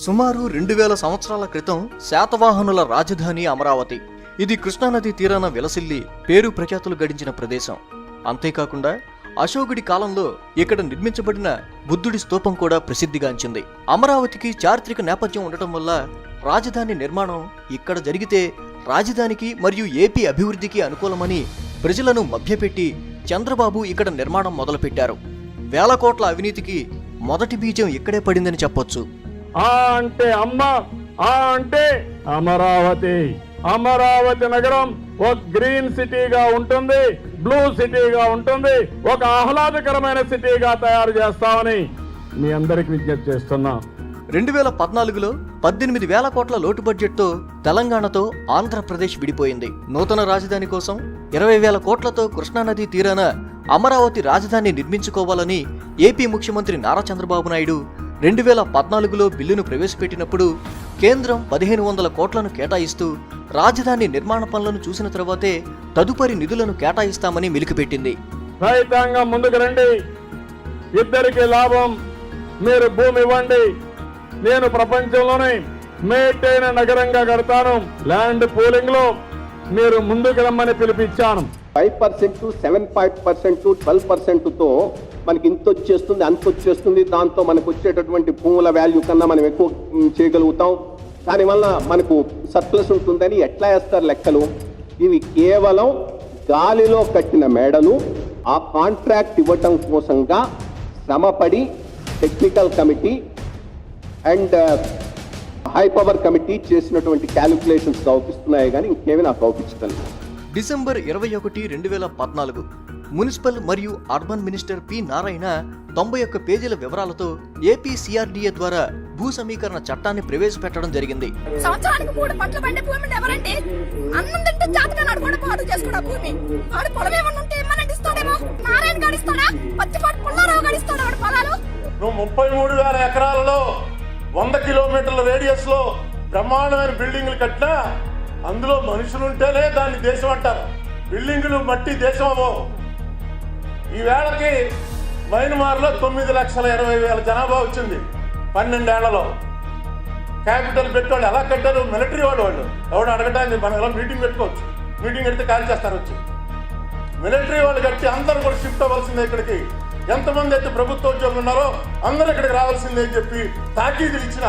సుమారు 2000 సంవత్సరాల క్రితం శాతవాహనుల రాజధాని అమరావతి. ఇది కృష్ణానది తీరాన విలసిల్లి పేరు ప్రఖ్యాతులు గడించిన ప్రదేశం. అంతేకాకుండా అశోకుడి కాలంలో ఇక్కడ నిర్మించబడిన బుద్ధుడి స్తూపం కూడా ప్రసిద్ధిగాంచింది. అమరావతికి చారిత్రక నేపథ్యం ఉండటం వల్ల రాజధాని నిర్మాణం ఇక్కడ జరిగితే రాజధానికి మరియు ఏపీ అభివృద్ధికి అనుకూలమని ప్రజలను మభ్యపెట్టి చంద్రబాబు ఇక్కడ నిర్మాణం మొదలుపెట్టారు. వేల కోట్ల అవినీతికి మొదటి బీజం ఇక్కడే పడిందని చెప్పొచ్చు. ఆ అంటే అమ్మ, ఆ అంటే అమరావతి. అమరావతి నగరం ఒక గ్రీన్ సిటీగా ఉంటుంది, బ్లూ సిటీగా ఉంటుంది, ఒక ఆహ్లాదకరమైన సిటీగా తయారు చేస్తామని మీ అందరికి విజ్ఞప్తి చేస్తున్నా. 2014లో 18,000 కోట్ల లోటు బడ్జెట్తో తెలంగాణతో ఆంధ్రప్రదేశ్ విడిపోయింది. నూతన రాజధాని కోసం 20,000 కోట్లతో కృష్ణానది తీరాన అమరావతి రాజధాని నిర్మించుకోవాలని ఏపీ ముఖ్యమంత్రి నారా చంద్రబాబు నాయుడు 2014లో బిల్లును ప్రవేశపెట్టినప్పుడు కేంద్రం 1,500 కోట్లను కేటాయిస్తూ రాజధాని నిర్మాణ పనులను చూసిన తర్వాతే తదుపరి నిధులను కేటాయిస్తామని మెలికిపెట్టింది. రైతాంగం ముందుకు రండి, ఇద్దరికి లాభం. మీరు భూమి ఇవ్వండి, నేను ప్రపంచంలోనే మేటైన నగరంగా కడతాను. ల్యాండ్ పూలింగ్ లో మీరు ముందుకు రమ్మని పిలిపించాను. 5%, 7% 12%తో మనకి ఇంత వచ్చేస్తుంది, అంత వచ్చేస్తుంది. దాంతో మనకు వచ్చేటటువంటి భూముల వాల్యూ కన్నా మనం ఎక్కువ చేయగలుగుతాం. దానివల్ల మనకు సర్ప్లస్ ఉంటుందని ఎట్లా వేస్తారు లెక్కలు? ఇవి కేవలం గాలిలో కట్టిన మేడలు. ఆ కాంట్రాక్ట్ ఇవ్వటం కోసంగా శ్రమపడి technical committee and high power committee చేసినటువంటి క్యాలిక్యులేషన్స్ అవుపిస్తున్నాయి, కానీ ఇంకేమీ నాకు అవుపించడం. డిసెంబర్ 21, 2014 మున్సిపల్ మరియు అర్బన్ మినిస్టర్ పి నారాయణ 91 పేజీల వివరాలతో ఏపీ సిఆర్డీఏ ద్వారా భూ సమీకరణ చట్టాన్ని ప్రవేశపెట్టడం జరిగింది. సంవత్సరానికి 3 పంటలు పండే భూమిని ఎవరంటే అన్నం తింటే జాతకాన్ని కూడా పాడు చేసుకున్న భూమి. ఆడు పొలం ఏమన్నా ఉంటే ఏమన్నా ఇస్తాడేమో. నారాయణ గడిస్తాడా? పచ్చిపాటు పుల్లారావు గడిస్తాడా ఆడు పొలాలు? నువ్వు 33,000 ఎకరాలలో 100 కిలోమీటర్ల రేడియస్ లో బ్రహ్మాండమైన బిల్డింగ్లు కట్టినా అందులో మనుషులుంటేనే దాన్ని దేశం అంటారు. బిల్డింగులు మట్టి దేశం అవ్వవు. ఈ వేళకి మైన్మార్లో 9,20,000 జనాభా వచ్చింది 12 ఏళ్లలో. క్యాపిటల్ పెట్టేవాళ్ళు ఎలా కట్టారు? మిలిటరీ వాళ్ళు. ఎవడు అడగటానికి మనం ఎలా మీటింగ్ పెట్టుకోవచ్చు. మీటింగ్ పెడితే కాల్ చేస్తారు వచ్చి. మిలిటరీ వాళ్ళు కట్టి అందరూ కూడా షిఫ్ట్ అవ్వాల్సిందే ఇక్కడికి. ఎంతమంది అయితే ప్రభుత్వ ఉద్యోగులు ఉన్నారో అందరూ ఇక్కడికి రావాల్సిందే అని చెప్పి తాకీదులు ఇచ్చిన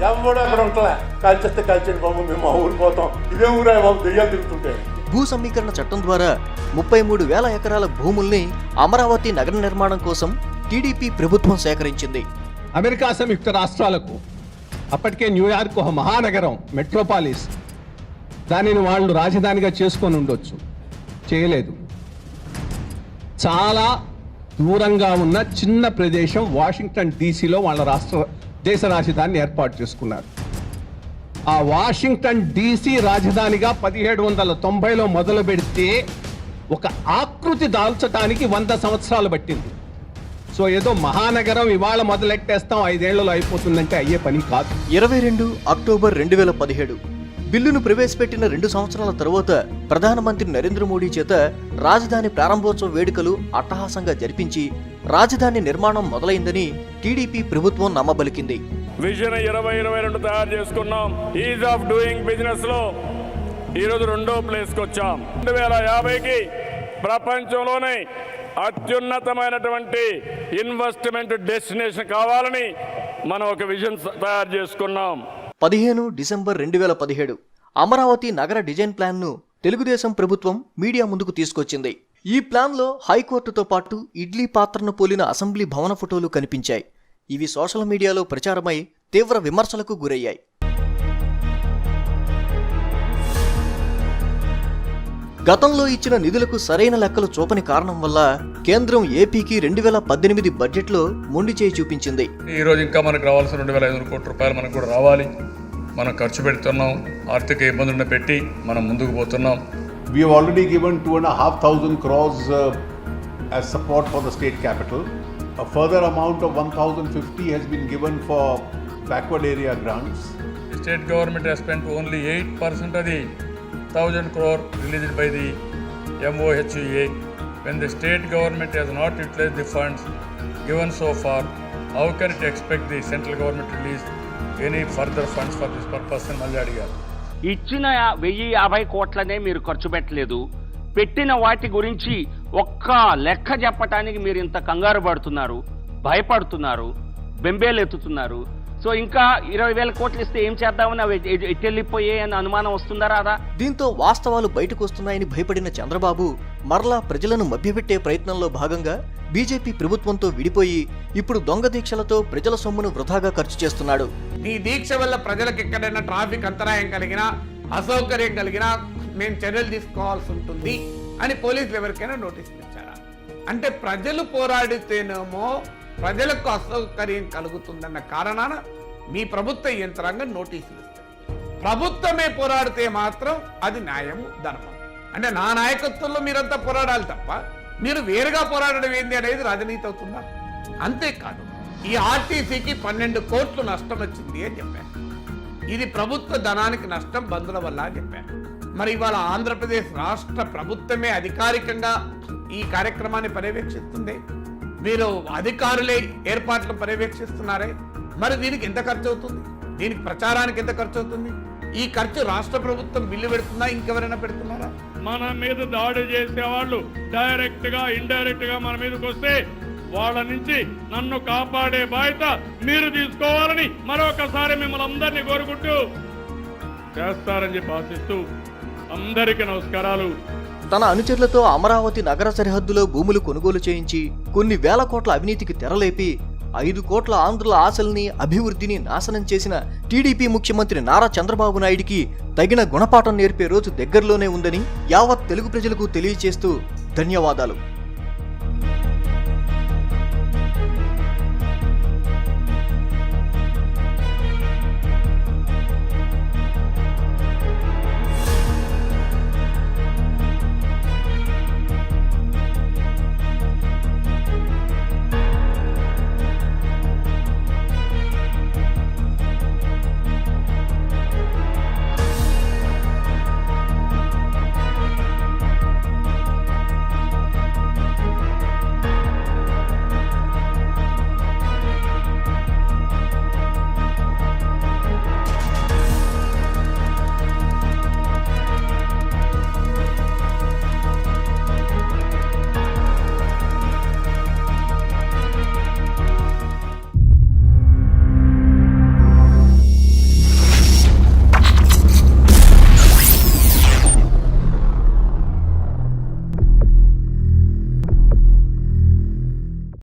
ఎవడో అక్కడ ఉంటలే. కాల్చేస్తే కాల్చేయండి బాబు, మేము మా ఊరు పోతాం. ఇదే ఊరే బాబు, దెయ్యాలు తిరుగుతుంటే. భూ సమీకరణ చట్టం ద్వారా 33,000 ఎకరాల భూముల్ని అమరావతి నగర నిర్మాణం కోసం టీడీపీ ప్రభుత్వం సేకరించింది. అమెరికా సంయుక్త రాష్ట్రాలకు అప్పటికే న్యూయార్క్ ఒక మహానగరం, మెట్రోపాలిస్. దానిని వాళ్ళు రాజధానిగా చేసుకొని ఉండొచ్చు, చేయలేదు. చాలా దూరంగా ఉన్న చిన్న ప్రదేశం వాషింగ్టన్ డీసీలో వాళ్ళ దేశ రాజధానిని ఏర్పాటు చేసుకున్నారు. ఆ వాషింగ్టన్ డీసీ రాజధానిగా 1790లో మొదలు పెడితే ఒక ఆకృతి దాల్చడానికి 100 సంవత్సరాలు పట్టింది. సో ఏదో మహానగరం ఇవాళ మొదలెట్టేస్తాం 5 ఏళ్లలో అయిపోతుందంటే అయ్యే పని కాదు. 22 అక్టోబర్ 2017 బిల్లును ప్రవేశపెట్టిన 2 సంవత్సరాల తరువాత ప్రధానమంత్రి నరేంద్ర మోడీ చేత రాజధాని ప్రారంభోత్సవ వేడుకలు అట్టహాసంగా జరిపించి రాజధాని నిర్మాణం మొదలైందని టీడీపీ ప్రభుత్వం నమ్మబలికింది. విజన్ 2022 తయారు చేసుకున్నాం. ఈజ్ ఆఫ్ డూయింగ్ బిజినెస్ లో ఈరోజు 2వ ప్లేస్కి వచ్చాం. 2050కి ప్రపంచంలోనే అత్యున్నతమైనటువంటి ఇన్వెస్ట్మెంట్ డెస్టినేషన్ కావాలని మనం ఒక విజన్ తయారు చేసుకున్నాం. 15 డిసెంబర్ 2017 అమరావతి నగర డిజైన్ ప్లాన్ను తెలుగుదేశం ప్రభుత్వం మీడియా ముందుకు తీసుకొచ్చింది. ఈ ప్లాన్లో హైకోర్టుతో పాటు ఇడ్లీ పాత్రను పోలిన అసెంబ్లీ భవన ఫోటోలు కనిపించాయి. ఇవి సోషల్ మీడియాలో ప్రచారమై తీవ్ర విమర్శలకు గురయ్యాయి. గతంలో ఇచ్చిన నిధులకు సరైన లెక్కలు చూపని కారణం వల్ల కేంద్రం ఏపీకి 2018 బడ్జెట్లో మొండి చేయి చూపించింది. ఈ రోజు ఇంకా మనకు రావాల్సిన 2,500 కోట్ల రూపాయలు మనకు కూడా రావాలి. మనం ఖర్చు పెడుతున్నాం. ఆర్థిక ఇబ్బందులను పెట్టి మనం ముందుకు పోతున్నాం. We have already given 2,500 crores as support for the state capital. A further amount of 1,050 has been given for backward area grants. The state government has spent only 8% of the 1,000 crore released by the MOHUA. When the state government has not utilized the funds given so far, how can it expect the central government to release any further funds for this purpose అని మళ్ళీ అడిగారు. ఇచ్చిన 1050 కోట్లనే మీరు ఖర్చు పెట్టలేదు. పెట్టిన వాటి గురించి ఒక్క లెక్క చెప్పటానికి మీరు ఇంత కంగారు పడుతున్నారు, భయపడుతున్నారు, బెంబేలెత్తుతున్నారు. సో ఇంకా 20,000 కోట్లు ఇస్తే ఏం చేద్దామని అవి ఎట్టెళ్ళిపోయే అని అనుమానం వస్తుందా రాదా? దీంతో వాస్తవాలు బయటకు వస్తున్నాయని భయపడిన చంద్రబాబు మరలా ప్రజలను మభ్యపెట్టే ప్రయత్నంలో భాగంగా బీజేపీ ప్రభుత్వంతో విడిపోయి ఇప్పుడు దొంగ దీక్షలతో ప్రజల సొమ్మును వృధాగా ఖర్చు చేస్తున్నాడు. ఈ దీక్ష వల్ల ప్రజలకు ఎక్కడైనా ట్రాఫిక్ అంతరాయం కలిగినా, అసౌకర్యం కలిగినా మేము చర్యలు తీసుకోవాల్సి ఉంటుంది అని పోలీసులు ఎవరికైనా నోటీసులు ఇచ్చారా? అంటే ప్రజలు పోరాడితేనేమో ప్రజలకు అసౌకర్యం కలుగుతుందన్న కారణాన మీ ప్రభుత్వ యంత్రాంగం నోటీసులు ఇస్తుంది. ప్రభుత్వమే పోరాడితే మాత్రం అది న్యాయము, ధర్మం. అంటే నా నాయకత్వంలో మీరంతా పోరాడాలి తప్ప మీరు వేరుగా పోరాడడం ఏంది అనేది రాజనీతి అవుతుందా? అంతేకాదు, ఈ ఆర్టీసీకి 12 కోట్లు నష్టం వచ్చింది అని చెప్పాను. ఇది ప్రభుత్వ ధనానికి నష్టం బంధుల వల్ల అని చెప్పాను. మరి ఇవాళ ఆంధ్రప్రదేశ్ రాష్ట్ర ప్రభుత్వమే అధికారికంగా ఈ కార్యక్రమాన్ని పర్యవేక్షిస్తుంది. మీరు అధికారులే ఏర్పాట్లు పర్యవేక్షిస్తున్నారే, మరి దీనికి ఎంత ఖర్చు అవుతుంది? దీనికి ప్రచారానికి ఎంత ఖర్చు అవుతుంది? ఈ ఖర్చు రాష్ట్ర ప్రభుత్వం బిల్లు పెడుతుందా, ఇంకెవరైనా పెడుతున్నారా? మన మీద దాడి చేసే వాళ్ళు డైరెక్ట్ గా ఇండైరెక్ట్ గా మన మీదకి వస్తే వాళ్ళ నుంచి నన్ను కాపాడే బాధ్యత మీరు తీసుకోవాలని మరొకసారి మిమ్మల్ని అందరినీ కోరుకుంటూ చేస్తారని చెప్పి ఆశిస్తూ అందరికీ నమస్కారాలు. తన అనుచరులతో అమరావతి నగర సరిహద్దులో భూములు కొనుగోలు చేయించి కొన్ని వేల కోట్ల అవినీతికి తెరలేపి 5 కోట్ల ఆంధ్రుల ఆశల్ని, అభివృద్ధిని నాశనం చేసిన టీడీపీ ముఖ్యమంత్రి నారా చంద్రబాబు నాయుడికి తగిన గుణపాఠం నేర్పే రోజు దగ్గరలోనే ఉందని యావత్ తెలుగు ప్రజలకు తెలియజేస్తూ ధన్యవాదాలు.